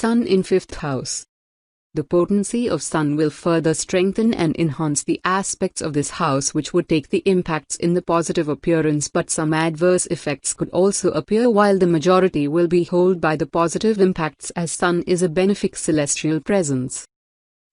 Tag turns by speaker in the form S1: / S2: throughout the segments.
S1: Sun in 5th house. The potency of Sun will further strengthen and enhance the aspects of this house which would take the impacts in the positive appearance, but some adverse effects could also appear, while the majority will be held by the positive impacts, as Sun is a benefic celestial presence.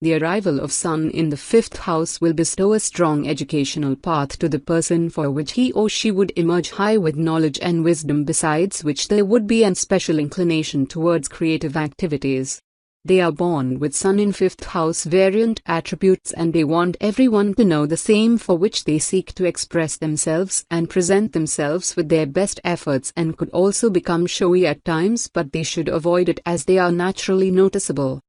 S1: The arrival of Sun in the 5th house will bestow a strong educational path to the person, for which he or she would emerge high with knowledge and wisdom, besides which there would be an special inclination towards creative activities. They are born with Sun in 5th house variant attributes, and they want everyone to know the same, for which they seek to express themselves and present themselves with their best efforts, and could also become showy at times, but they should avoid it as they are naturally noticeable.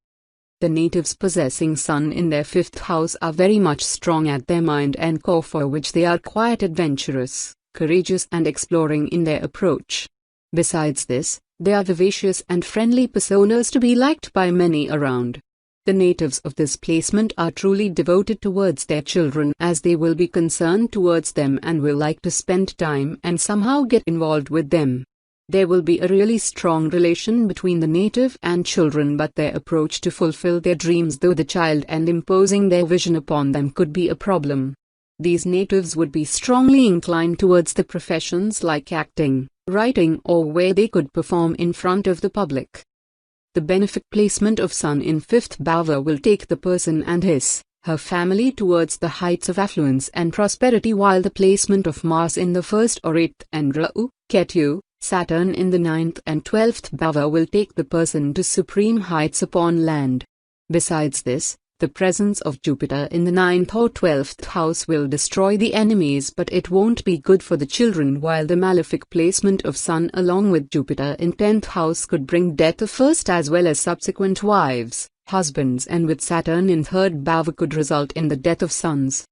S1: The natives possessing Sun in their 5th house are very much strong at their mind and core, for which they are quite adventurous, courageous and exploring in their approach. Besides this, they are vivacious and friendly personas to be liked by many around. The natives of this placement are truly devoted towards their children, as they will be concerned towards them and will like to spend time and somehow get involved with them. There will be a really strong relation between the native and children, but their approach to fulfill their dreams through the child and imposing their vision upon them could be a problem. These natives would be strongly inclined towards the professions like acting, writing, or where they could perform in front of the public. The benefic placement of Sun in 5th bhava will take the person and her family towards the heights of affluence and prosperity, while the placement of Mars in the 1st or 8th and Rahu, Ketu, Saturn in the 9th and 12th bhava will take the person to supreme heights upon land. Besides this, the presence of Jupiter in the 9th or 12th house will destroy the enemies, but it won't be good for the children, while the malefic placement of Sun along with Jupiter in 10th house could bring death of first as well as subsequent wives, husbands, and with Saturn in 3rd bhava could result in the death of sons.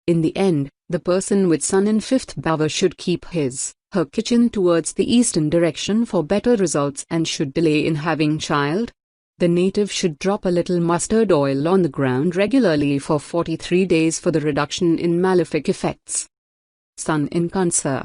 S1: In the end, the person with Sun in 5th bhava should keep her kitchen towards the eastern direction for better results, and should delay in having child. The native should drop a little mustard oil on the ground regularly for 43 days for the reduction in malefic effects. Sun in Cancer.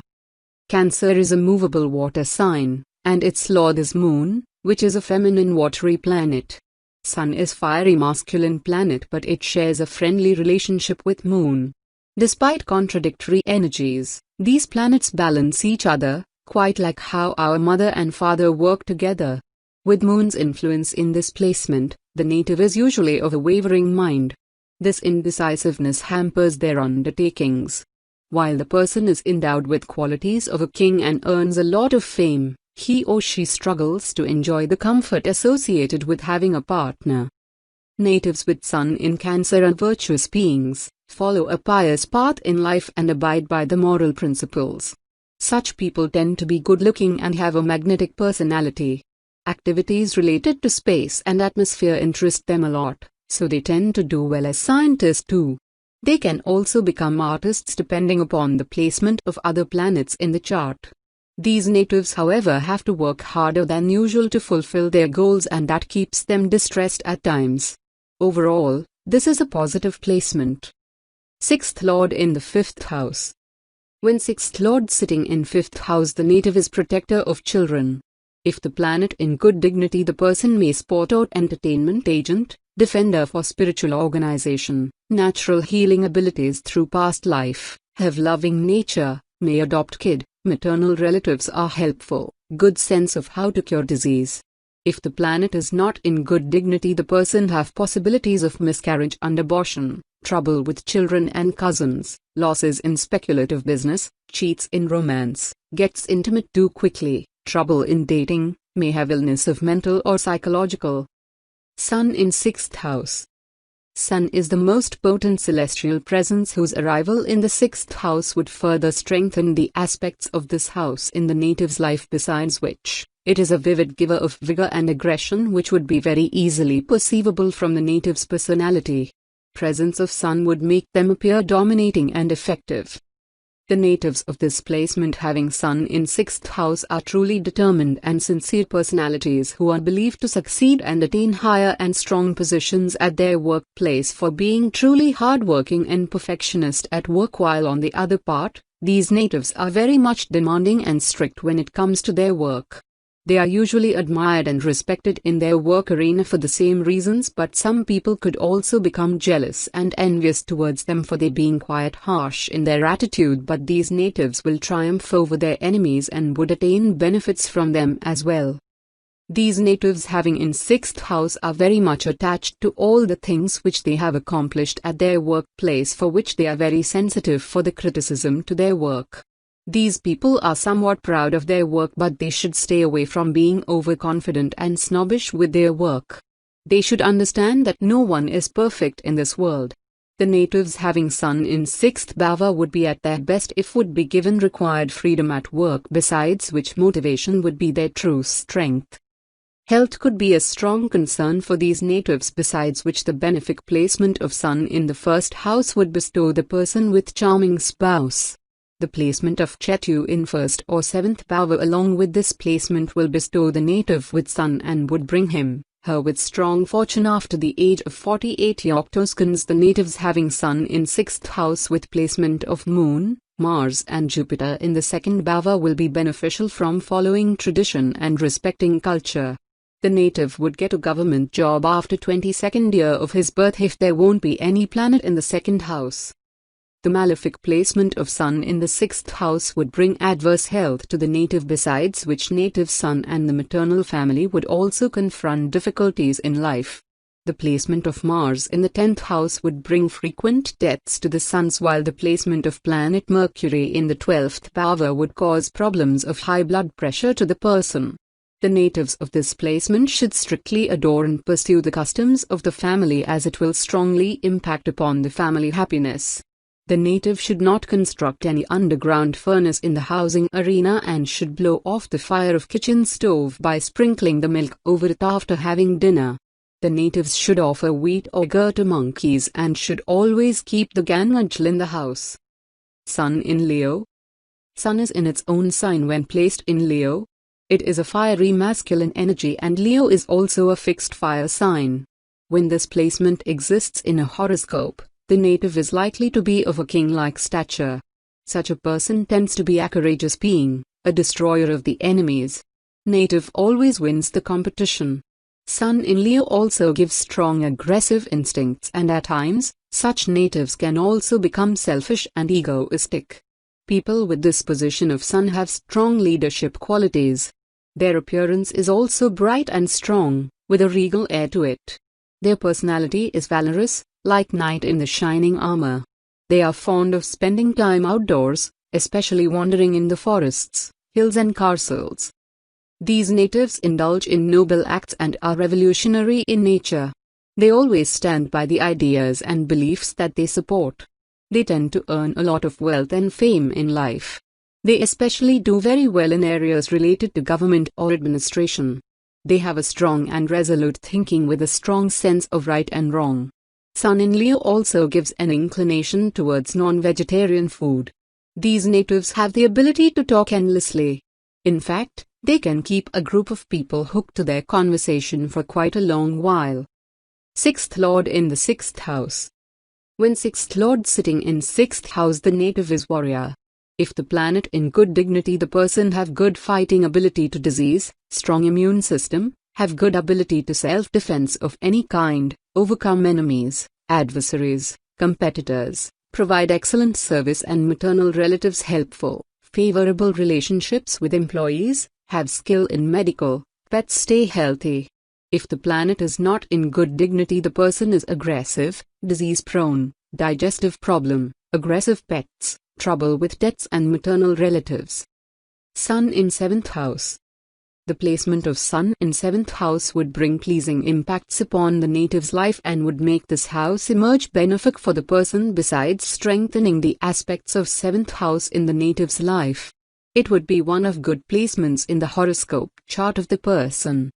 S1: Cancer is a movable water sign, and its lord is Moon, which is a feminine watery planet. Sun is fiery masculine planet, but it shares a friendly relationship with Moon. Despite contradictory energies, these planets balance each other, quite like how our mother and father work together. With Moon's influence in this placement, the native is usually of a wavering mind. This indecisiveness hampers their undertakings. While the person is endowed with qualities of a king and earns a lot of fame, he or she struggles to enjoy the comfort associated with having a partner. Natives with Sun in Cancer are virtuous beings, follow a pious path in life and abide by the moral principles. Such people tend to be good-looking and have a magnetic personality. Activities related to space and atmosphere interest them a lot, so they tend to do well as scientists too. They can also become artists depending upon the placement of other planets in the chart. These natives, however, have to work harder than usual to fulfill their goals, and that keeps them distressed at times. Overall, this is a positive placement. 6th Lord in the 5th house. When 6th Lord sitting in 5th house, the native is protector of children. If the planet in good dignity, the person may sport out entertainment agent, defender for spiritual organization, natural healing abilities through past life, have loving nature, may adopt kid, maternal relatives are helpful, good sense of how to cure disease. If the planet is not in good dignity, the person have possibilities of miscarriage and abortion, trouble with children and cousins, losses in speculative business, cheats in romance, gets intimate too quickly, trouble in dating, may have illness of mental or psychological. Sun in 6th house. Sun is the most potent celestial presence, whose arrival in the 6th house would further strengthen the aspects of this house in the native's life, besides which, it is a vivid giver of vigor and aggression which would be very easily perceivable from the native's personality. Presence of Sun would make them appear dominating and effective. The natives of this placement having Sun in 6th house are truly determined and sincere personalities who are believed to succeed and attain higher and strong positions at their workplace for being truly hardworking and perfectionist at work, while on the other part, these natives are very much demanding and strict when it comes to their work. They are usually admired and respected in their work arena for the same reasons, but some people could also become jealous and envious towards them for they being quite harsh in their attitude, but these natives will triumph over their enemies and would attain benefits from them as well. These natives having in 6th house are very much attached to all the things which they have accomplished at their workplace, for which they are very sensitive for the criticism to their work. These people are somewhat proud of their work, but they should stay away from being overconfident and snobbish with their work. They should understand that no one is perfect in this world. The natives having Sun in 6th bhava would be at their best if would be given required freedom at work, besides which motivation would be their true strength. Health could be a strong concern for these natives, besides which the benefic placement of Sun in the 1st house would bestow the person with charming spouse. The placement of Ketu in 1st or 7th bhava along with this placement will bestow the native with Sun and would bring her with strong fortune after the age of 48 Octoskans. The natives having Sun in 6th house with placement of Moon, Mars and Jupiter in the 2nd bhava will be beneficial from following tradition and respecting culture. The native would get a government job after 22nd year of his birth if there won't be any planet in the 2nd house. The malefic placement of Sun in the 6th house would bring adverse health to the native, besides which native Sun and the maternal family would also confront difficulties in life. The placement of Mars in the 10th house would bring frequent deaths to the sons, while the placement of planet Mercury in the 12th bhava would cause problems of high blood pressure to the person. The natives of this placement should strictly adore and pursue the customs of the family, as it will strongly impact upon the family happiness. The native should not construct any underground furnace in the housing arena and should blow off the fire of kitchen stove by sprinkling the milk over it after having dinner. The natives should offer wheat or gur to monkeys and should always keep the ganajal in the house. Sun in Leo. Sun is in its own sign when placed in Leo. It is a fiery masculine energy, and Leo is also a fixed fire sign. When this placement exists in a horoscope, the native is likely to be of a king-like stature. Such a person tends to be a courageous being, a destroyer of the enemies. Native always wins the competition. Sun in Leo also gives strong aggressive instincts, and at times, such natives can also become selfish and egoistic. People with this position of Sun have strong leadership qualities. Their appearance is also bright and strong, with a regal air to it. Their personality is valorous, like knight in the shining armor. They are fond of spending time outdoors, especially wandering in the forests, hills and castles. These natives indulge in noble acts and are revolutionary in nature. They always stand by the ideas and beliefs that they support. They tend to earn a lot of wealth and fame in life. They especially do very well in areas related to government or administration. They have a strong and resolute thinking with a strong sense of right and wrong. Sun in Leo also gives an inclination towards non-vegetarian food. These natives have the ability to talk endlessly. In fact, they can keep a group of people hooked to their conversation for quite a long while. 6th Lord in the 6th house. When 6th Lord sitting in 6th house, the native is warrior. If the planet in good dignity, the person have good fighting ability to disease, strong immune system, have good ability to self-defense of any kind, overcome enemies, adversaries, competitors, provide excellent service and maternal relatives helpful, favorable relationships with employees, have skill in medical, pets stay healthy. If the planet is not in good dignity, the person is aggressive, disease-prone, digestive problem, aggressive pets, trouble with debts and maternal relatives. Sun in 7th house. The placement of Sun in 7th house would bring pleasing impacts upon the native's life and would make this house emerge benefic for the person, besides strengthening the aspects of 7th house in the native's life. It would be one of good placements in the horoscope chart of the person.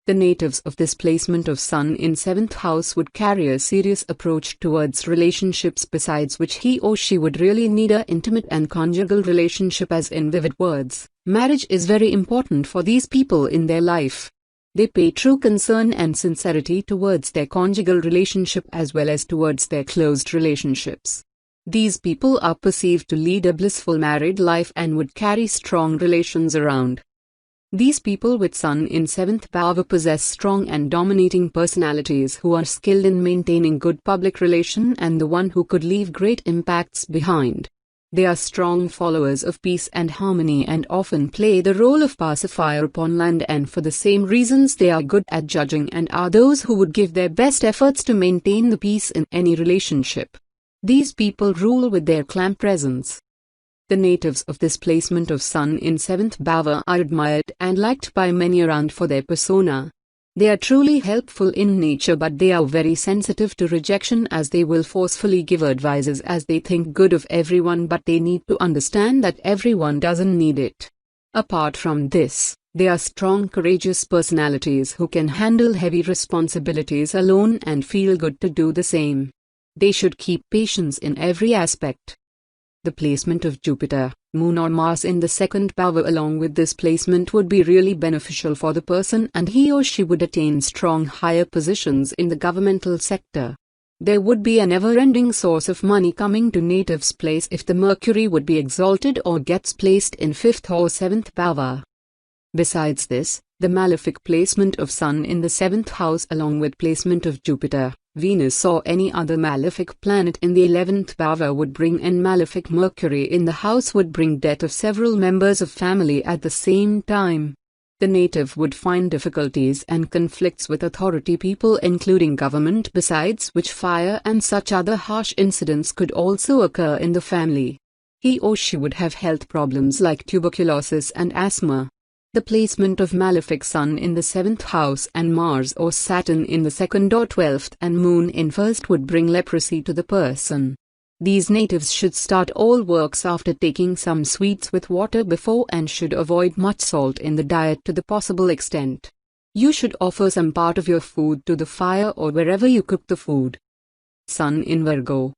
S1: The natives of this placement of Sun in 7th house would carry a serious approach towards relationships, besides which he or she would really need a intimate and conjugal relationship, as in vivid words. Marriage is very important for these people in their life. They pay true concern and sincerity towards their conjugal relationship as well as towards their closed relationships. These people are perceived to lead a blissful married life and would carry strong relations around. These people with Sun in 7th Bhava possess strong and dominating personalities who are skilled in maintaining good public relation and the one who could leave great impacts behind. They are strong followers of peace and harmony and often play the role of pacifier upon land, and for the same reasons they are good at judging and are those who would give their best efforts to maintain the peace in any relationship. These people rule with their calm presence. The natives of this placement of Sun in 7th Bhava are admired and liked by many around for their persona. They are truly helpful in nature, but they are very sensitive to rejection, as they will forcefully give advices as they think good of everyone, but they need to understand that everyone doesn't need it. Apart from this, they are strong, courageous personalities who can handle heavy responsibilities alone and feel good to do the same. They should keep patience in every aspect. The placement of Jupiter, Moon or Mars in the 2nd Bhava along with this placement would be really beneficial for the person, and he or she would attain strong higher positions in the governmental sector. There would be a never-ending source of money coming to natives' place if the Mercury would be exalted or gets placed in 5th or 7th Bhava. Besides this, the malefic placement of Sun in the 7th house along with placement of Jupiter, Venus or any other malefic planet in the 11th Bhava would bring in malefic Mercury in the house would bring death of several members of family at the same time. The native would find difficulties and conflicts with authority people including government, besides which fire and such other harsh incidents could also occur in the family. He or she would have health problems like tuberculosis and asthma. The placement of malefic Sun in the 7th house and Mars or Saturn in the 2nd or 12th and Moon in 1st would bring leprosy to the person. These natives should start all works after taking some sweets with water before and should avoid much salt in the diet to the possible extent. You should offer some part of your food to the fire or wherever you cook the food. Sun in Virgo.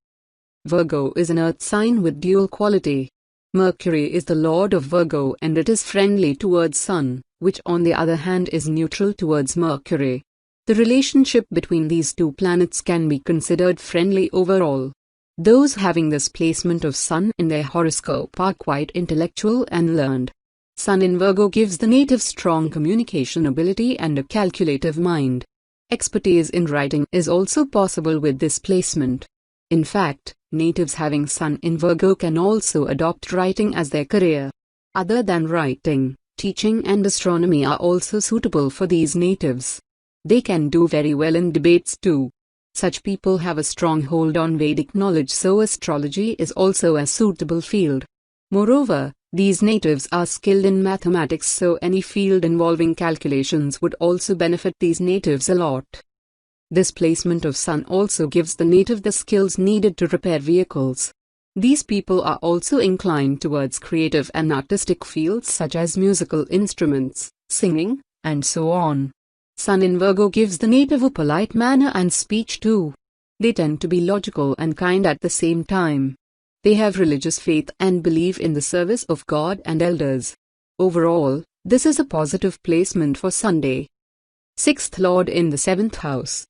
S1: Virgo is an earth sign with dual quality. Mercury is the lord of Virgo and it is friendly towards Sun, which on the other hand is neutral towards Mercury. The relationship between these two planets can be considered friendly overall. Those having this placement of Sun in their horoscope are quite intellectual and learned. Sun in Virgo gives the native strong communication ability and a calculative mind. Expertise in writing is also possible with this placement. In fact, natives having Sun in Virgo can also adopt writing as their career. Other than writing, teaching and astronomy are also suitable for these natives. They can do very well in debates too. Such people have a strong hold on Vedic knowledge, so astrology is also a suitable field. Moreover, these natives are skilled in mathematics, so any field involving calculations would also benefit these natives a lot. This placement of Sun also gives the native the skills needed to repair vehicles. These people are also inclined towards creative and artistic fields such as musical instruments, singing, and so on. Sun in Virgo gives the native a polite manner and speech too. They tend to be logical and kind at the same time. They have religious faith and believe in the service of God and elders. Overall, this is a positive placement for Sunday. 6th Lord in the 7th house.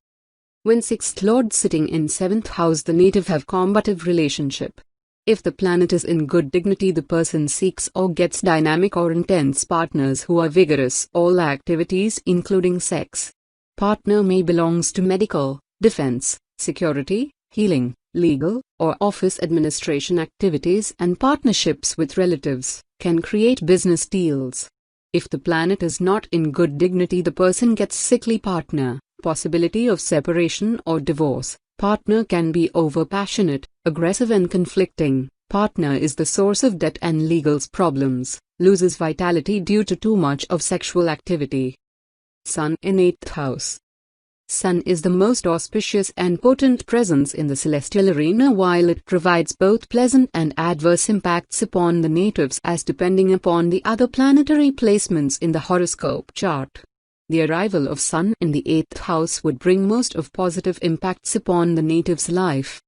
S1: When 6th Lord sitting in 7th house, the native have combative relationship. If the planet is in good dignity, the person seeks or gets dynamic or intense partners who are vigorous all activities including sex. Partner may belongs to medical, defense, security, healing, legal, or office administration activities, and partnerships with relatives can create business deals. If the planet is not in good dignity, the person gets sickly partner. Possibility of separation or divorce. Partner can be overpassionate, aggressive and conflicting. Partner is the source of debt and legal problems. Loses vitality due to too much of sexual activity. Sun in 8th house. Sun is the most auspicious and potent presence in the celestial arena, while it provides both pleasant and adverse impacts upon the natives as depending upon the other planetary placements in the horoscope chart. The arrival of Sun in the 8th house would bring most of positive impacts upon the native's life.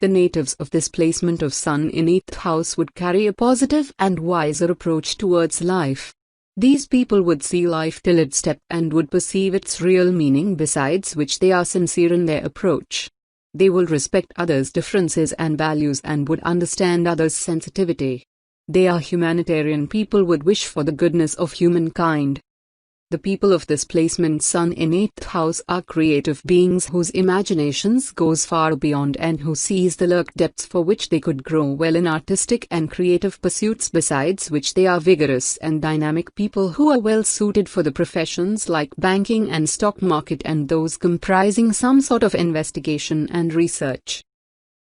S1: The natives of this placement of Sun in 8th house would carry a positive and wiser approach towards life. These people would see life till its step and would perceive its real meaning, besides which they are sincere in their approach. They will respect others' differences and values and would understand others' sensitivity. They are humanitarian people would wish for the goodness of humankind. The people of this placement Sun in 8th house are creative beings whose imaginations goes far beyond and who sees the lurk depths for which they could grow well in artistic and creative pursuits, besides which they are vigorous and dynamic people who are well suited for the professions like banking and stock market and those comprising some sort of investigation and research.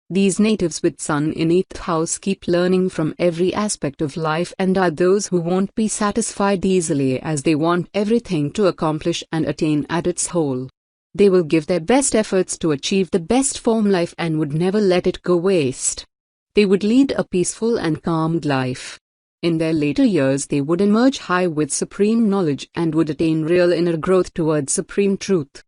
S1: These natives with Sun in 8th house keep learning from every aspect of life and are those who won't be satisfied easily, as they want everything to accomplish and attain at its whole. They will give their best efforts to achieve the best form life and would never let it go waste. They would lead a peaceful and calmed life. In their later years they would emerge high with supreme knowledge and would attain real inner growth towards supreme truth.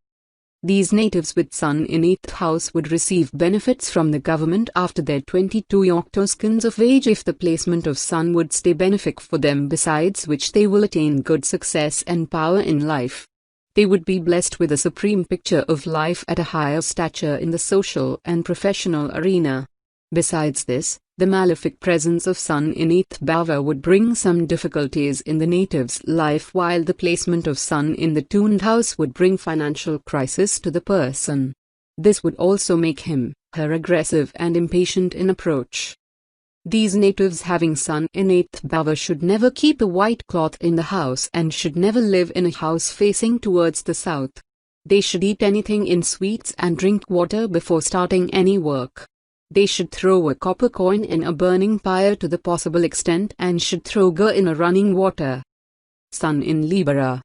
S1: These natives with Sun in 8th house would receive benefits from the government after their 22 octoskins of age if the placement of Sun would stay benefic for them, besides which they will attain good success and power in life. They would be blessed with a supreme picture of life at a higher stature in the social and professional arena. Besides this, the malefic presence of Sun in 8th bhava would bring some difficulties in the native's life, while the placement of Sun in the tuned house would bring financial crisis to the person. This would also make her aggressive and impatient in approach. These natives having Sun in 8th bhava should never keep a white cloth in the house and should never live in a house facing towards the south. They should eat anything in sweets and drink water before starting any work. They should throw a copper coin in a burning pyre to the possible extent and should throw gur in a running water. Sun in Libra.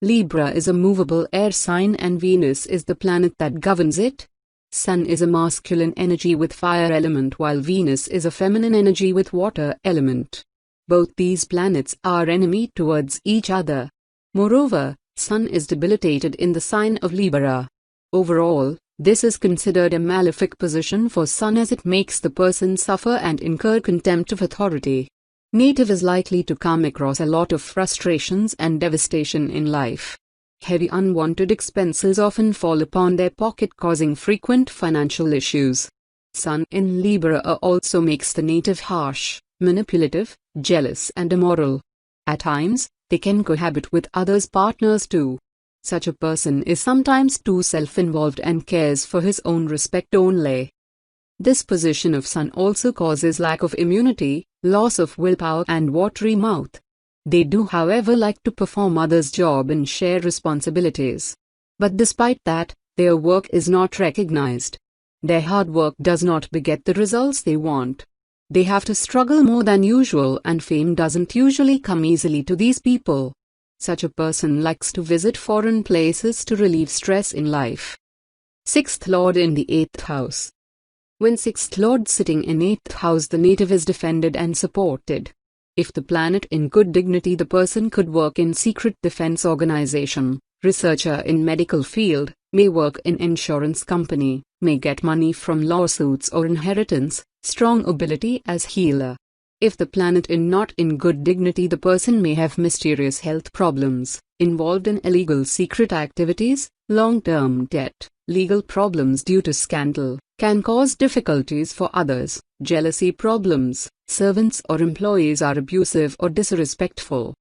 S1: Libra is a movable air sign and Venus is the planet that governs it. Sun is a masculine energy with fire element while Venus is a feminine energy with water element. Both these planets are enemy towards each other. Moreover, Sun is debilitated in the sign of Libra. Overall, this is considered a malefic position for Sun as it makes the person suffer and incur contempt of authority. Native is likely to come across a lot of frustrations and devastation in life. Heavy unwanted expenses often fall upon their pocket, causing frequent financial issues. Sun in Libra also makes the native harsh, manipulative, jealous and immoral. At times, they can cohabit with others' partners too. Such a person is sometimes too self-involved and cares for his own respect only. This position of Sun also causes lack of immunity, loss of willpower and watery mouth. They do however like to perform others' job and share responsibilities. But despite that, their work is not recognized. Their hard work does not beget the results they want. They have to struggle more than usual and fame doesn't usually come easily to these people. Such a person likes to visit foreign places to relieve stress in life. 6th Lord in the 8th house. When 6th Lord sitting in 8th house, the native is defended and supported. If the planet in good dignity, the person could work in secret defense organization, researcher in medical field, may work in insurance company, may get money from lawsuits or inheritance, strong ability as healer. If the planet in not in good dignity, the person may have mysterious health problems, involved in illegal secret activities, long-term debt, legal problems due to scandal, can cause difficulties for others, jealousy problems, servants or employees are abusive or disrespectful,